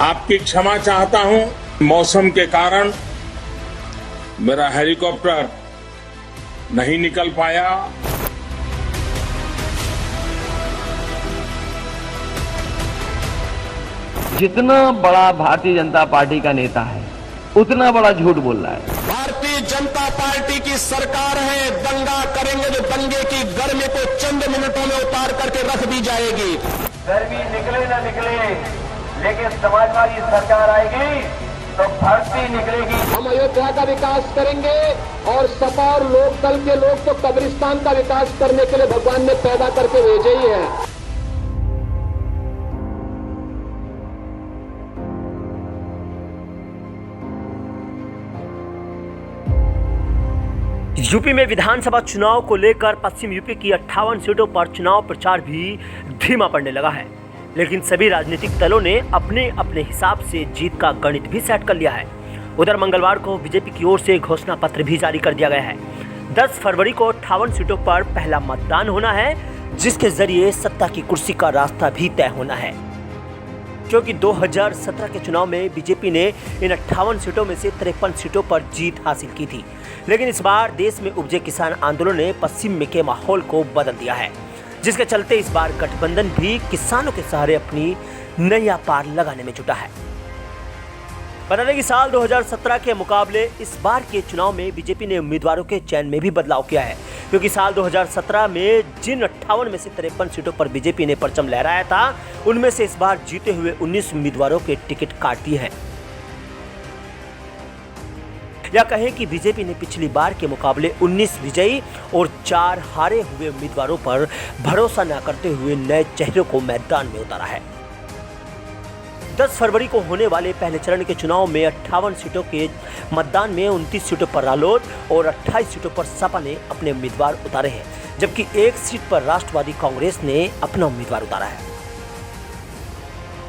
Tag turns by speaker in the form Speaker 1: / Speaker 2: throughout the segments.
Speaker 1: आपकी क्षमा चाहता हूं, मौसम के कारण मेरा हेलीकॉप्टर नहीं निकल पाया।
Speaker 2: जितना बड़ा भारतीय जनता पार्टी का नेता है उतना बड़ा झूठ बोल रहा है।
Speaker 3: भारतीय जनता पार्टी की सरकार है, दंगा करेंगे तो दंगे की गर्मी को चंद मिनटों में उतार करके रख दी जाएगी।
Speaker 4: गर्मी निकले न निकले, लेकिन समाजवादी सरकार आएगी तो भर्ती निकलेगी।
Speaker 3: हम अयोध्या का विकास करेंगे और सपा और लोकदल के लोग तो कब्रिस्तान का विकास करने के लिए भगवान ने पैदा करके भेजे ही है।
Speaker 5: यूपी में विधानसभा चुनाव को लेकर पश्चिम यूपी की 58 सीटों पर चुनाव प्रचार भी धीमा पड़ने लगा है, लेकिन सभी राजनीतिक दलों ने अपने अपने हिसाब से जीत का गणित भी सेट कर लिया है। उधर मंगलवार को बीजेपी की ओर से घोषणा पत्र भी जारी कर दिया गया है। 10 फरवरी को 58 सीटों पर पहला मतदान होना है, जिसके जरिए सत्ता की कुर्सी का रास्ता भी तय होना है। क्योंकि 2017 के चुनाव में बीजेपी ने इन 58 सीटों में से 53 सीटों पर जीत हासिल की थी, लेकिन इस बार देश में उपजे किसान आंदोलन ने पश्चिम में के माहौल को बदल दिया है, जिसके चलते इस बार गठबंधन भी किसानों के सहारे अपनी नैया पार लगाने में जुटा है। बता दें कि साल 2017 के मुकाबले इस बार के चुनाव में बीजेपी ने उम्मीदवारों के चयन में भी बदलाव किया है, क्योंकि साल 2017 में जिन 58 में से 53 सीटों पर बीजेपी ने परचम लहराया था, उनमें से इस बार जीते हुए 19 उम्मीदवारों के टिकट काट दिए हैं। या कहें कि बीजेपी ने पिछली बार के मुकाबले 19 विजयी और 4 हारे हुए उम्मीदवारों पर भरोसा न करते हुए नए चेहरों को मैदान में उतारा है। 10 फरवरी को होने वाले पहले चरण के चुनाव में 58 सीटों के मतदान में 29 सीटों पर रालोद और 28 सीटों पर सपा ने अपने उम्मीदवार उतारे हैं, जबकि एक सीट पर राष्ट्रवादी कांग्रेस ने अपना उम्मीदवार उतारा है।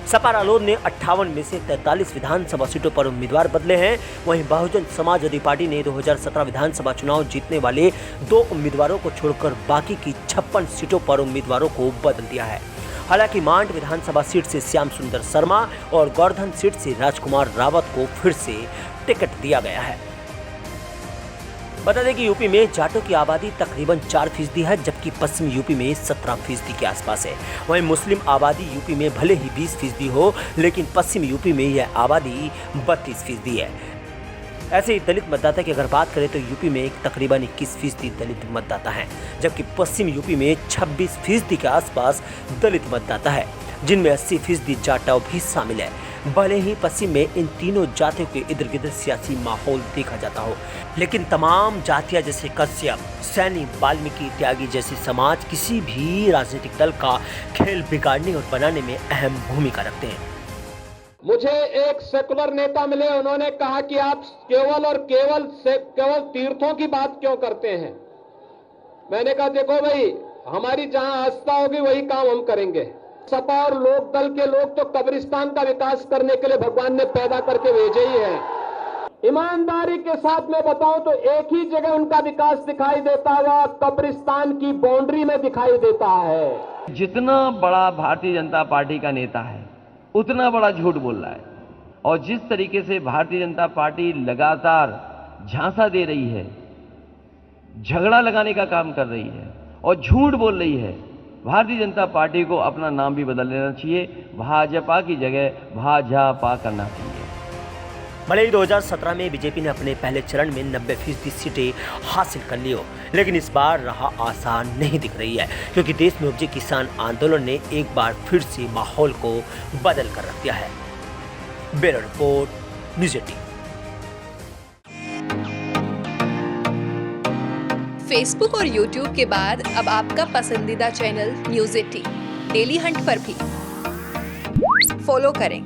Speaker 5: सपा रालोद ने 58 में से 43 विधानसभा सीटों पर उम्मीदवार बदले हैं। वहीं बहुजन समाजवादी पार्टी ने 2017 विधानसभा चुनाव जीतने वाले 2 उम्मीदवारों को छोड़कर बाकी की 56 सीटों पर उम्मीदवारों को बदल दिया है। हालांकि मांड विधानसभा सीट से श्याम सुंदर शर्मा और गौरधन सीट से राजकुमार रावत को फिर से टिकट दिया गया है। बता दें कि यूपी में जाटों की आबादी तकरीबन 4% है, जबकि पश्चिम यूपी में 17% के आसपास है। वहीं मुस्लिम आबादी यूपी में भले ही 20% हो, लेकिन पश्चिम यूपी में यह आबादी 32% है। ऐसे ही दलित मतदाता की अगर बात करें तो यूपी में तकरीबन 21% दलित मतदाता हैं, जबकि पश्चिम यूपी में 26% के आसपास दलित मतदाता है, जिनमें 80% जाटव भी शामिल है। भले ही पश्चिम में इन तीनों जातियों के इधर गिधर सियासी माहौल देखा जाता हो, लेकिन तमाम जातियां जैसे कश्यप, सैनी, वाल्मीकि, त्यागी जैसी समाज किसी भी राजनीतिक दल का खेल बिगाड़ने और बनाने में अहम भूमिका रखते हैं।
Speaker 3: मुझे एक सेकुलर नेता मिले, उन्होंने कहा कि आप केवल तीर्थों की बात क्यों करते हैं। मैंने कहा देखो भाई, हमारी जहां आस्था होगी वही काम हम करेंगे। सपा और लोकदल के लोग तो कब्रिस्तान का विकास करने के लिए भगवान ने पैदा करके भेजे ही है। ईमानदारी के साथ मैं बताऊं तो एक ही जगह उनका विकास दिखाई देता हुआ कब्रिस्तान की बाउंड्री में दिखाई देता है।
Speaker 2: जितना बड़ा भारतीय जनता पार्टी का नेता है उतना बड़ा झूठ बोल रहा है, और जिस तरीके से भारतीय जनता पार्टी लगातार झांसा दे रही है, झगड़ा लगाने का काम कर रही है और झूठ बोल रही है, भारतीय जनता पार्टी को अपना नाम भी बदल लेना चाहिए। भाजपा की जगह भाजपा करना चाहिए।
Speaker 5: भले ही 2017 में बीजेपी ने अपने पहले चरण में 90% सीटें हासिल कर ली हो, लेकिन इस बार राह आसान नहीं दिख रही है, क्योंकि देश में उपजे किसान आंदोलन ने एक बार फिर से माहौल को बदल कर रख दिया है। Bureau report, news 18।
Speaker 6: फेसबुक और यूट्यूब के बाद अब आपका पसंदीदा चैनल न्यूज़ 18 डेली हंट पर भी फॉलो करें।